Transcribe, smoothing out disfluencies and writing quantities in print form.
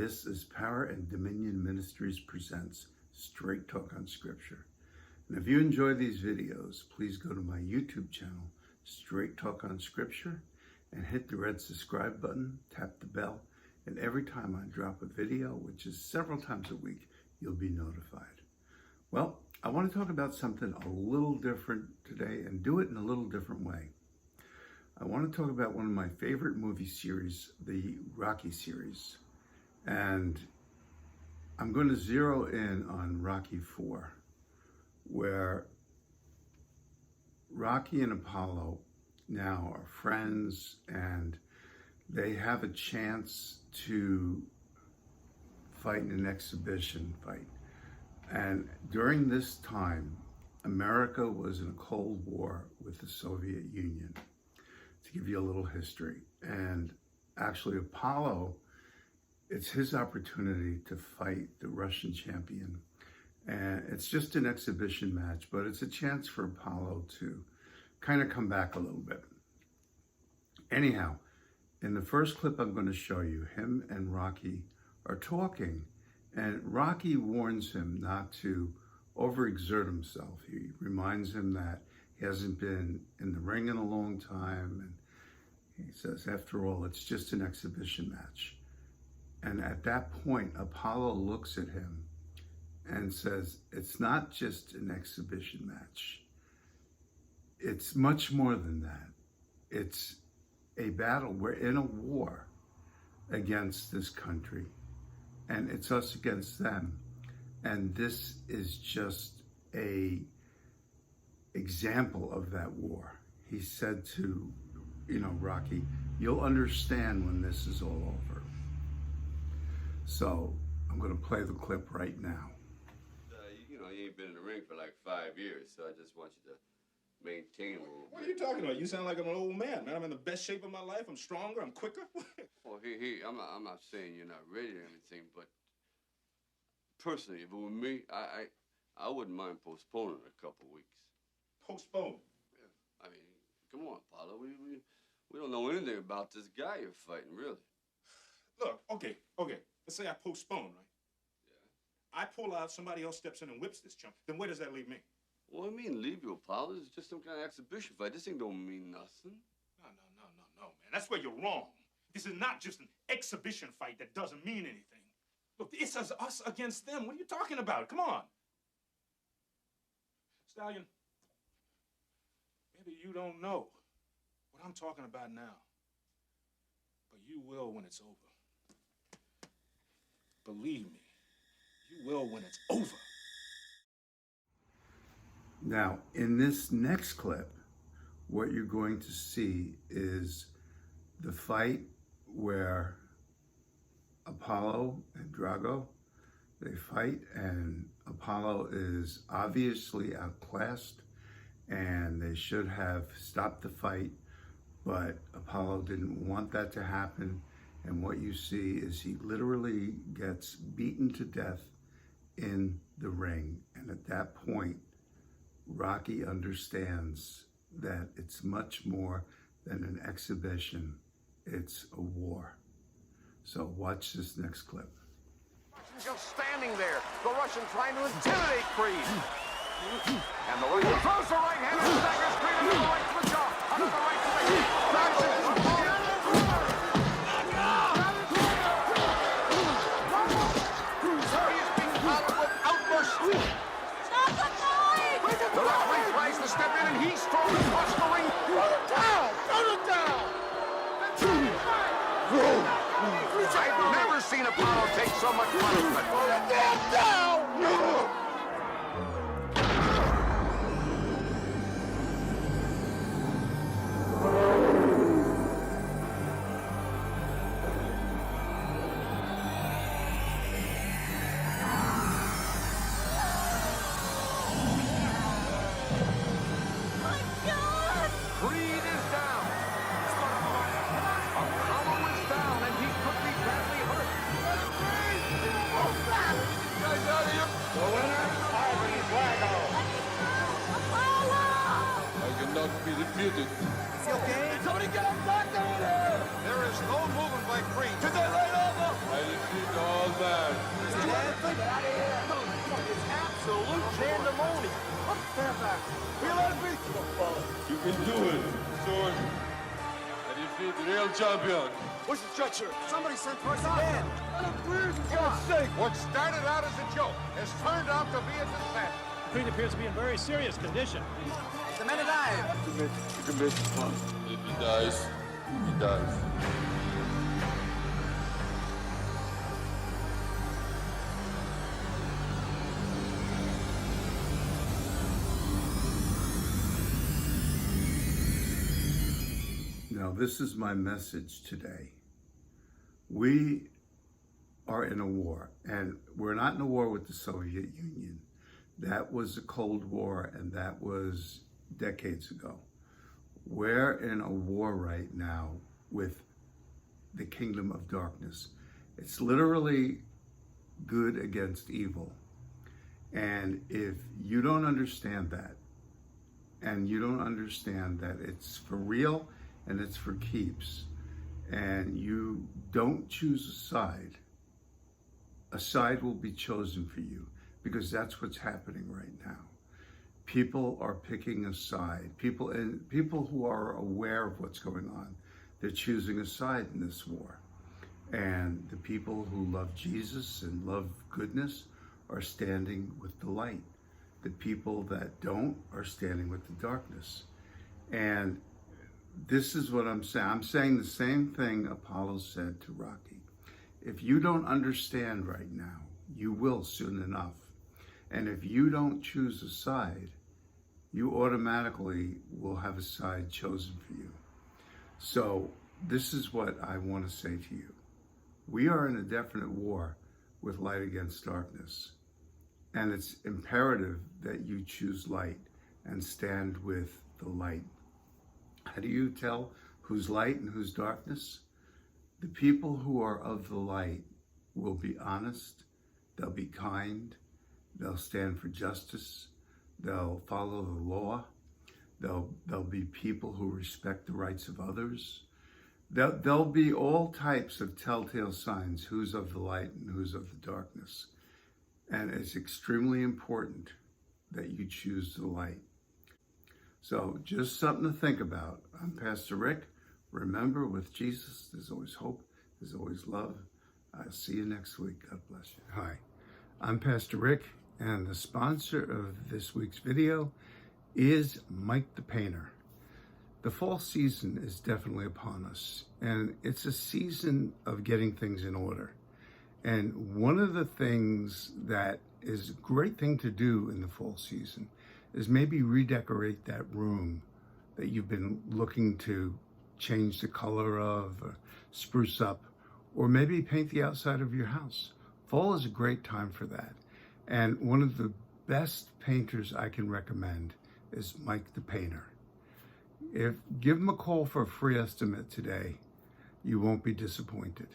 this is Power and Dominion Ministries presents Straight Talk on Scripture. And if you enjoy these videos, please go to my YouTube channel, Straight Talk on Scripture, and hit the red subscribe button, tap the bell, and every time I drop a video, which is several times a week, you'll be notified. Well, I want to talk about something a little different today and do it in a little different way. I want to talk about one of my favorite movie series, the Rocky series. And I'm going to zero in on Rocky 4, where Rocky and Apollo now are friends and they have a chance to fight in an exhibition fight. And during this time, America was in a Cold War with the Soviet Union. To give you a little history. And actually Apollo, it's his opportunity to fight the Russian champion. And it's just an exhibition match, but it's a chance for Apollo to kind of come back a little bit. Anyhow, in the first clip I'm going to show you, him and Rocky are talking, and Rocky warns him not to overexert himself. He reminds him that he hasn't been in the ring in a long time, and he says, after all, it's just an exhibition match. And at that point, Apollo looks at him and says, it's not just an exhibition match. It's much more than that. It's a battle. We're in a war against this country, and it's us against them. And this is just a example of that war. He said to, Rocky, you'll understand when this is all over. So I'm going to play the clip right now. You ain't been in the ring for like 5 years, so I just want you to maintain a little bit. What are you talking about? You sound like I'm an old man, man. I'm in the best shape of my life. I'm stronger. I'm quicker. Well, I'm not saying you're not ready or anything, but personally, if it were me, I wouldn't mind postponing a couple weeks. Postpone. Yeah. I mean, come on, Paulo. We don't know anything about this guy you're fighting, really. Look, okay. Let's say I postpone, right? Yeah. I pull out, somebody else steps in and whips this chump. Then where does that leave me? What do you mean, leave you, Paulo? It's just some kind of exhibition fight. This thing don't mean nothing. No, man. That's where you're wrong. This is not just an exhibition fight that doesn't mean anything. Look, it's us against them. What are you talking about? Come on. Stallion, maybe you don't know what I'm talking about now. But you will when it's over. Believe me, you will when it's over. Now, in this next clip, what you're going to see is the fight where Apollo and Drago, they fight, and Apollo is obviously outclassed, and they should have stopped the fight, but Apollo didn't want that to happen. And what you see is he literally gets beaten to death in the ring. And at that point, Rocky understands that it's much more than an exhibition. It's a war. So watch this next clip. Russians just standing there. The Russian trying to intimidate Creed. And the Russian throws the right hand and staggers Creed into the right to the jaw. Under the right to the head. The referee tries to step in and he's thrown across the ring. Throw it down! I've never seen Apollo take so much punishment. Throw it down! Be disputed. Is he okay? Somebody get him back down here! There is no movement by Creed. Did they lay over? I defeat all. can do it, Sword. I defeat the real champion. Where's the stretcher? Somebody sent for us in. What started out as a joke has turned out to be a disaster. Creed appears to be in very serious condition. The men alive. You can make it fun. If he dies, he dies. Now, this is my message today. We are in a war, and we're not in a war with the Soviet Union. That was the Cold War, and that was decades ago. We're in a war right now with the kingdom of darkness. It's literally good against evil. And if you don't understand that, and you don't understand that it's for real and it's for keeps, and you don't choose a side will be chosen for you, because that's what's happening right now. People are picking a side. People who are aware of what's going on, they're choosing a side in this war. And the people who love Jesus and love goodness are standing with the light. The people that don't are standing with the darkness. And this is what I'm saying. I'm saying the same thing Apollo said to Rocky. If you don't understand right now, you will soon enough. And if you don't choose a side, you automatically will have a side chosen for you. So this is what I want to say to you. We are in a definite war with light against darkness. And it's imperative that you choose light and stand with the light. How do you tell who's light and who's darkness? The people who are of the light will be honest, they'll be kind, they'll stand for justice, they'll follow the law, they'll be people who respect the rights of others. There'll be all types of telltale signs who's of the light and who's of the darkness. And it's extremely important that you choose the light. So just something to think about. I'm Pastor Rick. Remember, with Jesus, there's always hope, there's always love. I'll see you next week. God bless you. Hi, I'm Pastor Rick, and the sponsor of this week's video is Mike the Painter. The fall season is definitely upon us, and it's a season of getting things in order. And one of the things that is a great thing to do in the fall season is maybe redecorate that room that you've been looking to change the color of, or spruce up, or maybe paint the outside of your house. Fall is a great time for that. And one of the best painters I can recommend is Mike the Painter. Give him a call for a free estimate today. You won't be disappointed.